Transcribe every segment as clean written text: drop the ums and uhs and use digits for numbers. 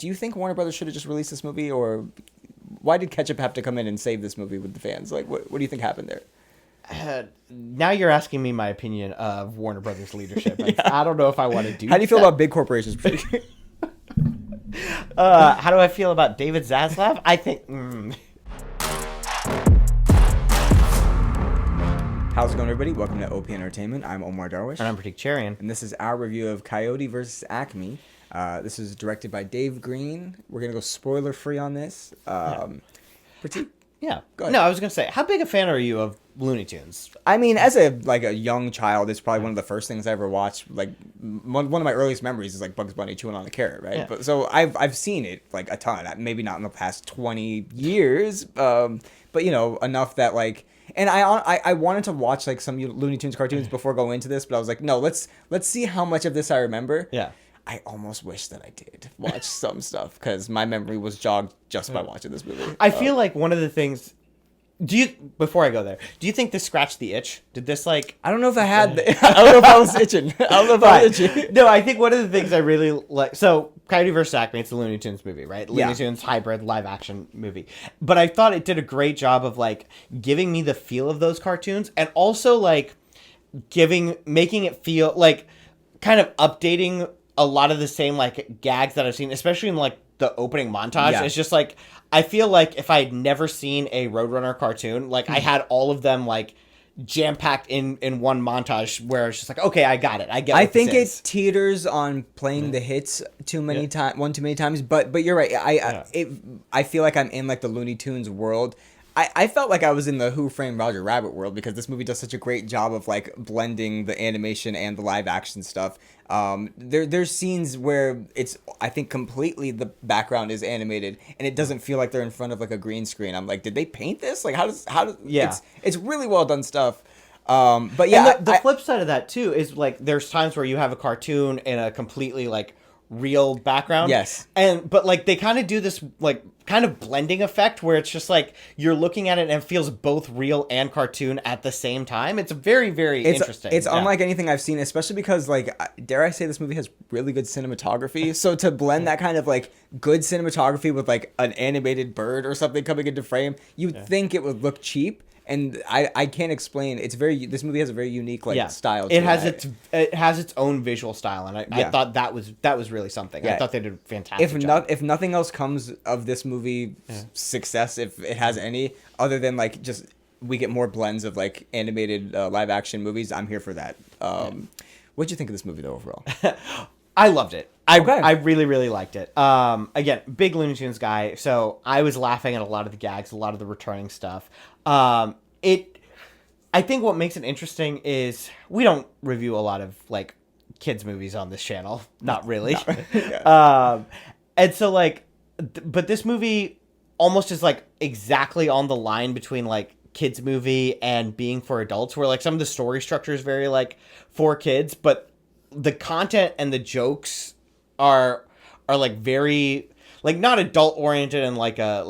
do you think Warner Brothers should have just released this movie, or why did Ketchup have to come in and save this movie with the fans? Like, what do you think happened there? Now you're asking me my opinion of Warner Brothers leadership. I don't know if I want to do. How do you feel about big corporations? How do I feel about David Zaslav? I think. How's it going, everybody? Welcome to OP Entertainment. I'm Omar Darwish. And I'm Pratik Cherian. And this is our review of Coyote versus Acme. This is directed by Dave Green. We're going to go spoiler-free on this. Pratik? Yeah. Go ahead. No, I was going to say, how big a fan are you of Looney Tunes? I mean, as a young child, it's probably one of the first things I ever watched. Like, one of my earliest memories is like Bugs Bunny chewing on a carrot, right? Yeah. But so I've seen it like a ton. Maybe not in the past 20 years, but you know, enough that like. And I wanted to watch like some Looney Tunes cartoons before going into this, but I was like, no, let's see how much of this I remember. Yeah. I almost wish that I did watch some stuff because my memory was jogged just by watching this movie. I feel like one of the things. Before I go there, do you think this scratched the itch? Did this like? I don't know if I had. I don't know if I was itching. I don't know if I was itching. No, I think one of the things I really like. So, Coyote vs. Acme, it's a Looney Tunes movie, right? Looney Yeah. Tunes hybrid live action movie. But I thought it did a great job of like giving me the feel of those cartoons, and also like making it feel like kind of updating a lot of the same like gags that I've seen, especially in like the opening montage. Yeah. It's just like I feel like if I had never seen a Roadrunner cartoon, like I had all of them like jam packed in one montage where it's just like, okay, I got it. I get. I what think this it teeters on playing the hits too many times. But you're right. I feel like I'm in like the Looney Tunes world. I felt like I was in the Who Framed Roger Rabbit world because this movie does such a great job of like blending the animation and the live action stuff. There's scenes where it's, I think, completely the background is animated and it doesn't feel like they're in front of like a green screen. I'm like, did they paint this? Like, how does Yeah. It's really well done stuff. But yeah, And the flip side of that too is like there's times where you have a cartoon in a completely like real background. Yes. But like they kind of do this like kind of blending effect where it's just like you're looking at it and it feels both real and cartoon at the same time. It's very, very interesting. It's unlike anything I've seen, especially because like, dare I say, this movie has really good cinematography. So to blend that kind of like good cinematography with like an animated bird or something coming into frame, you'd think it would look cheap. And I can't explain. This movie has a very unique style. It has its own visual style, and I thought that was really something. I thought they did a fantastic job. If nothing else comes of this movie success, if it has any, other than like just we get more blends of like animated live action movies, I'm here for that. What'd you think of this movie though overall? I loved it. I really, really liked it. Again, big Looney Tunes guy, so I was laughing at a lot of the gags, a lot of the returning stuff. I think what makes it interesting is we don't review a lot of like kids movies on this channel. Not really. No. Yeah. And so like, but this movie almost is like exactly on the line between like kids movie and being for adults, where like some of the story structure is very like for kids, but the content and the jokes are like very like not adult oriented in like a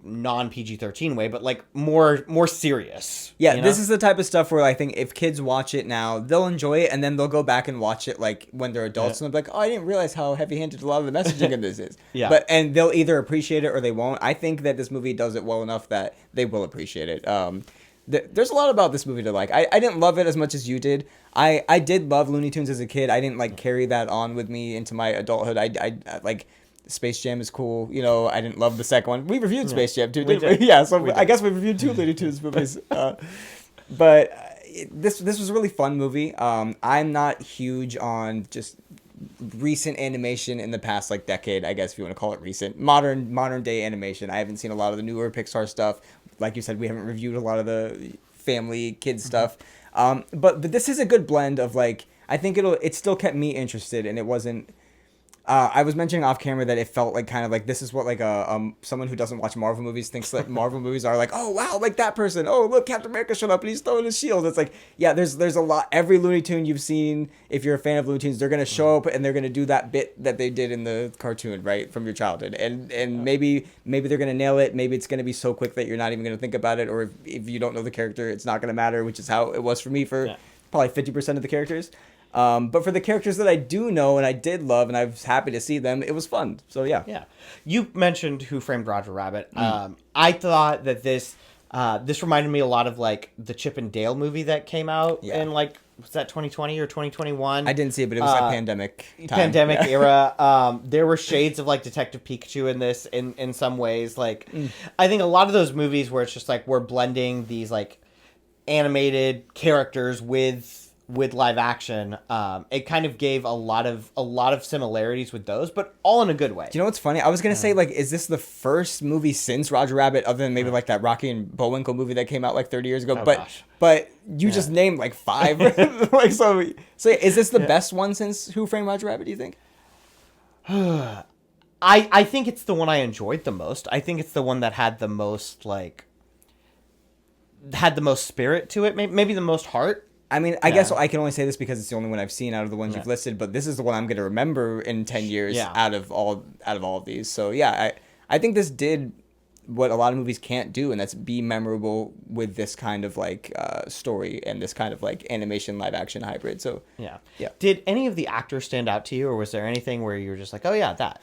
non PG-13 way, but like more serious. Yeah, this is the type of stuff where I think if kids watch it now, they'll enjoy it, and then they'll go back and watch it like when they're adults, and they'll be like, oh, I didn't realize how heavy-handed a lot of the messaging in this is. Yeah. And they'll either appreciate it or they won't. I think that this movie does it well enough that they will appreciate it. There's a lot about this movie to like. I didn't love it as much as you did. I did love Looney Tunes as a kid. I didn't like carry that on with me into my adulthood. I like Space Jam is cool. You know, I didn't love the second one. We reviewed Space Jam too, didn't we? Yeah, so I guess we reviewed two Looney Tunes movies. But this was a really fun movie. I'm not huge on just recent animation in the past like decade, I guess if you want to call it recent. Modern day animation. I haven't seen a lot of the newer Pixar stuff. Like you said, we haven't reviewed a lot of the family kids stuff. But this is a good blend of like, I think it still kept me interested, and it wasn't. I was mentioning off camera that it felt like kind of like this is what like someone who doesn't watch Marvel movies thinks that Marvel movies are like, oh wow, like that person, oh look, Captain America showed up and he's throwing his shield. It's like, yeah, there's a lot. Every Looney Tune you've seen, if you're a fan of Looney Tunes, they're gonna show up and they're gonna do that bit that they did in the cartoon, right, from your childhood, and maybe they're gonna nail it. Maybe it's gonna be so quick that you're not even gonna think about it, or if you don't know the character, it's not gonna matter, which is how it was for me for probably 50% of the characters. But for the characters that I do know and I did love and I was happy to see them, it was fun. So yeah. Yeah. You mentioned Who Framed Roger Rabbit. I thought that this reminded me a lot of like the Chip and Dale movie that came out in like, was that 2020 or 2021? I didn't see it, but it was like pandemic era. There were shades of like Detective Pikachu in this in some ways. Like I think a lot of those movies where it's just like we're blending these like animated characters with live action, it kind of gave a lot of similarities with those, but all in a good way. Do you know what's funny? I was gonna say, like, is this the first movie since Roger Rabbit, other than maybe like that Rocky and Bullwinkle movie that came out like 30 years ago? But you just named like 5. Like so is this the best one since Who Framed Roger Rabbit, do you think? I think it's the one I enjoyed the most. I think it's the one that had the most spirit to it, maybe the most heart. I mean, I guess I can only say this because it's the only one I've seen out of the ones you've listed, but this is the one I'm going to remember in 10 years out of all of these. So yeah, I think this did what a lot of movies can't do, and that's be memorable with this kind of like story and this kind of like animation live action hybrid. So yeah. Did any of the actors stand out to you, or was there anything where you were just like, oh yeah, that?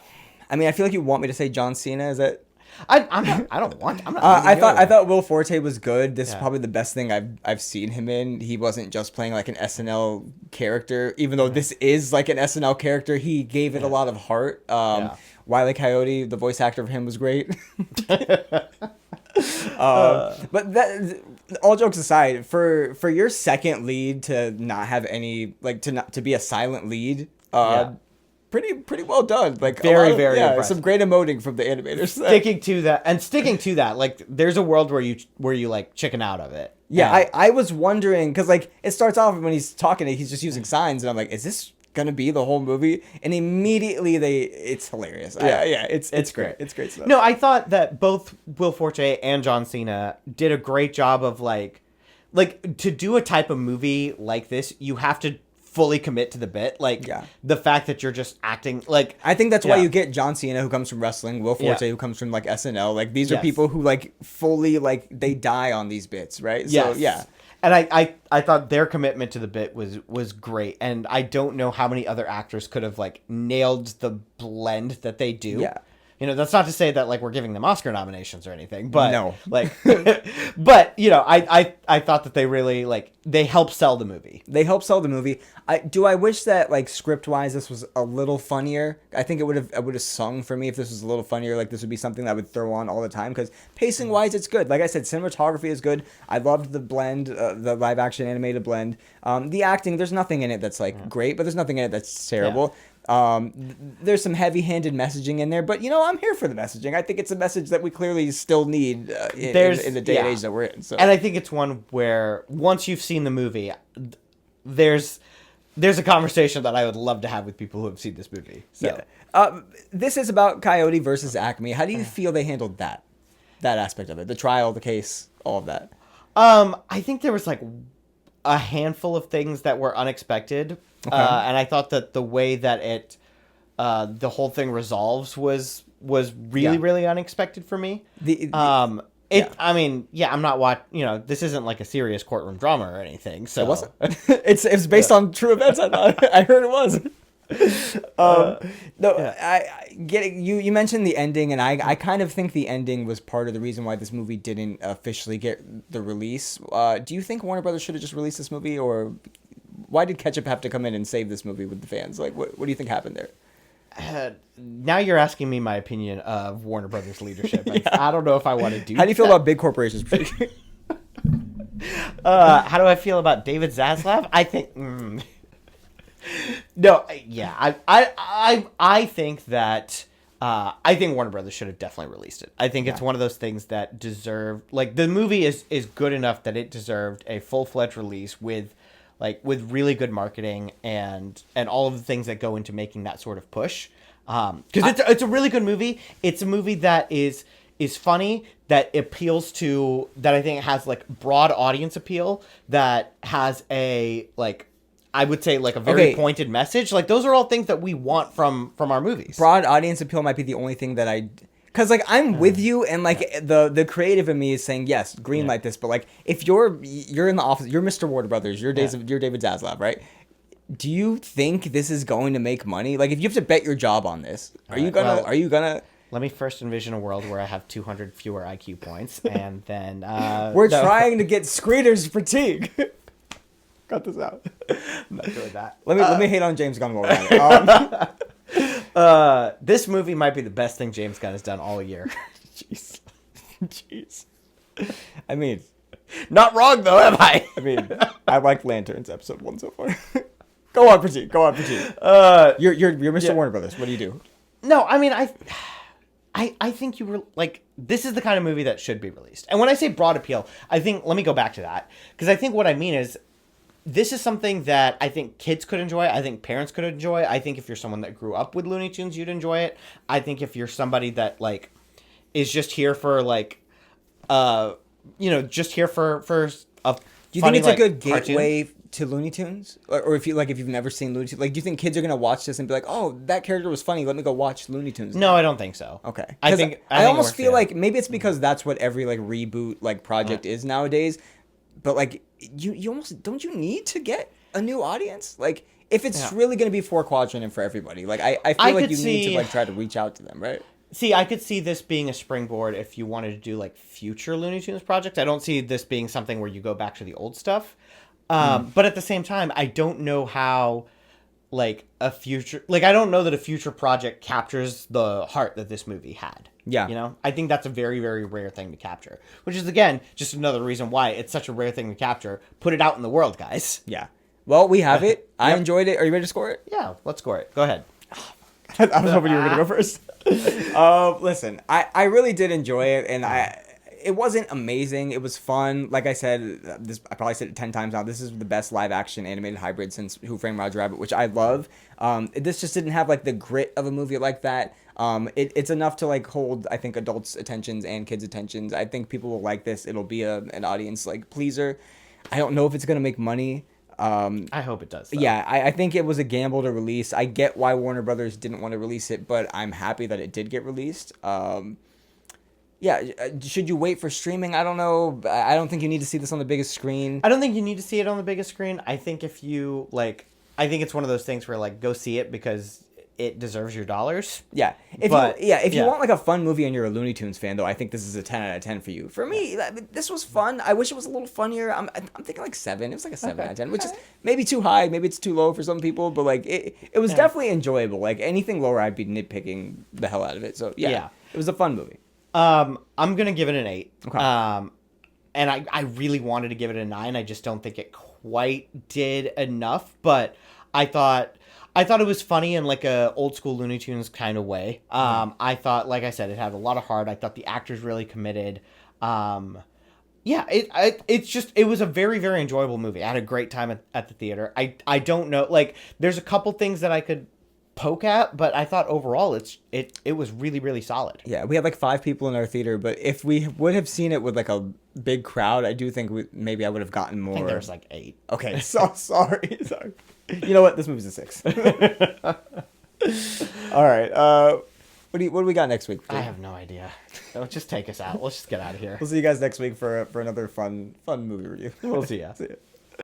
I mean, I feel like you want me to say John Cena. Is that? I'm not. I thought Will Forte was good. This is probably the best thing I've seen him in. He wasn't just playing like an SNL character, even though this is like an SNL character. He gave it a lot of heart. Wile E. Coyote, the voice actor for him, was great. But that, all jokes aside, for your second lead to not have any like to be a silent lead, pretty well done. Like very impressive. Some great emoting from the animators. Sticking to that, like there's a world where you like chicken out of it. Yeah, I was wondering because like it starts off when he's talking, he's just using signs, and I'm like, is this gonna be the whole movie? And immediately it's hilarious. It's great. It's great stuff. No, I thought that both Will Forte and John Cena did a great job of like to do a type of movie like this, you have to fully commit to the bit. Like the fact that you're just acting like, I think that's why you get John Cena, who comes from wrestling, Will Forte, who comes from like SNL. Like these are people who like fully like they die on these bits, right? So and I thought their commitment to the bit was great, and I don't know how many other actors could have like nailed the blend that they do. You know, that's not to say that like we're giving them Oscar nominations or anything, but no, like, but you know, I thought that they really like they helped sell the movie. I wish that like script wise this was a little funnier. I think it would have sung for me if this was a little funnier. Like this would be something that I would throw on all the time because pacing wise it's good. Like I said, cinematography is good. I loved the blend, the live action animated blend. The acting, there's nothing in it that's like great, but there's nothing in it that's terrible. There's some heavy-handed messaging in there, but you know, I'm here for the messaging. I think it's a message that we clearly still need in the day and age that we're in. So, and I think it's one where once you've seen the movie, there's a conversation that I would love to have with people who have seen this movie. So, this is about Coyote versus Acme. How do you feel they handled that aspect of it? The trial, the case, all of that. I think there was like a handful of things that were unexpected. And I thought that the way that it, the whole thing resolves was really unexpected for me. I mean, I'm not you know, this isn't like a serious courtroom drama or anything. So it wasn't. It's based on true events. I thought. I heard it was. I get it. You mentioned the ending, and I kind of think the ending was part of the reason why this movie didn't officially get the release. Do you think Warner Brothers should have just released this movie, or why did Ketchup have to come in and save this movie with the fans? Like, what do you think happened there? Now you're asking me my opinion of Warner Brothers leadership. I don't know if I want to do. How do you feel about big corporations? How do I feel about David Zaslav? I think. No, yeah, I think that I think Warner Brothers should have definitely released it. I think it's one of those things that deserve, like, the movie is good enough that it deserved a full-fledged release with really good marketing and all of the things that go into making that sort of push. Because it's a really good movie. It's a movie that is funny, that appeals to, that I think has like broad audience appeal, that has a like, I would say like a very pointed message. Like those are all things that we want from our movies. Broad audience appeal might be the only thing that because like I'm with you, and like the creative in me is saying yes, greenlight this. But like if you're in the office, you're Mr. Warner Brothers, you're David Zaslav, right? Do you think this is going to make money? Like, if you have to bet your job on this, are you right, gonna? well- Are you gonna? Let me first envision a world where I have 200 fewer IQ points, and then We're no, trying to get screeners fatigue. Cut this out. I'm not doing that. Let me hate on James Gunn while we're at it. This movie might be the best thing James Gunn has done all year. Jeez, jeez. I mean, Not wrong though, am I? I like Lanterns episode 1 so far. Go on, proceed. You're Mr. Warner Brothers. What do you do? No, I mean I think you were like, this is the kind of movie that should be released. And when I say broad appeal, I think, let me go back to that, because I think what I mean is, this is something that I think kids could enjoy. I think parents could enjoy. I think if you're someone that grew up with Looney Tunes, you'd enjoy it. I think if you're somebody that like is just here for like, just here for a. Do you funny, think it's a like, good cartoon? gateway to Looney Tunes, or if you've never seen Looney Tunes, like, do you think kids are gonna watch this and be like, oh, that character was funny, let me go watch Looney Tunes? No, I don't think so. Okay. I 'Cause think I almost feel yeah. like maybe it's because that's what every like reboot like project is nowadays. But like you almost don't you need to get a new audience? Like if it's really gonna be 4 quadrant and for everybody, like I feel I like could you need to see- like try to reach out to them, right? See, I could see this being a springboard if you wanted to do like future Looney Tunes projects. I don't see this being something where you go back to the old stuff. But at the same time, I don't know how like a future, like I don't know that a future project captures the heart that this movie had. Yeah. You know, I think that's a very, very rare thing to capture, which is again, just another reason why it's such a rare thing to capture. Put it out in the world, guys. Yeah. Well, we have it. I Yep. enjoyed it. Are you ready to score it? Yeah, let's score it. Go ahead. I was hoping you were gonna go first. Listen, I really did enjoy it, and it wasn't amazing. It was fun. Like I said, I probably said it 10 times now. This is the best live action animated hybrid since Who Framed Roger Rabbit, which I love. This just didn't have like the grit of a movie like that. It's enough to like hold, I think, adults' attentions and kids' attentions. I think people will like this. It'll be an audience like pleaser. I don't know if it's gonna make money. I hope it does. Though. Yeah, I think it was a gamble to release. I get why Warner Brothers didn't want to release it, but I'm happy that it did get released. Should you wait for streaming? I don't know. I don't think you need to see this on the biggest screen. I don't think you need to see it on the biggest screen. I think if you like, I think it's one of those things where like go see it because it deserves your dollars. Yeah. If you want like a fun movie and you're a Looney Tunes fan, though, I think this is a 10 out of 10 for you. For me, this was fun. I wish it was a little funnier. I'm thinking like 7. It was like a 7 out of 10, which is maybe too high. Maybe it's too low for some people, but like it was definitely enjoyable. Like anything lower, I'd be nitpicking the hell out of it. So yeah. It was a fun movie. I'm gonna give it an 8. Okay. And I really wanted to give it a 9. I just don't think it quite did enough. But I thought it was funny in like a old school Looney Tunes kind of way. I thought, like I said, it had a lot of heart. I thought the actors really committed. It was a very, very enjoyable movie. I had a great time at the theater. I don't know, like there's a couple things that I could poke at, but I thought overall it was really, really solid. Yeah, we had like 5 people in our theater, but if we would have seen it with like a big crowd, I do think maybe I would have gotten more. I think there was like 8. Okay, so sorry. You know what? This movie's a 6. All right. What do we got next week? I have no idea. No, just take us out. Let's just get out of here. We'll see you guys next week for another fun movie review. We'll see ya. See ya.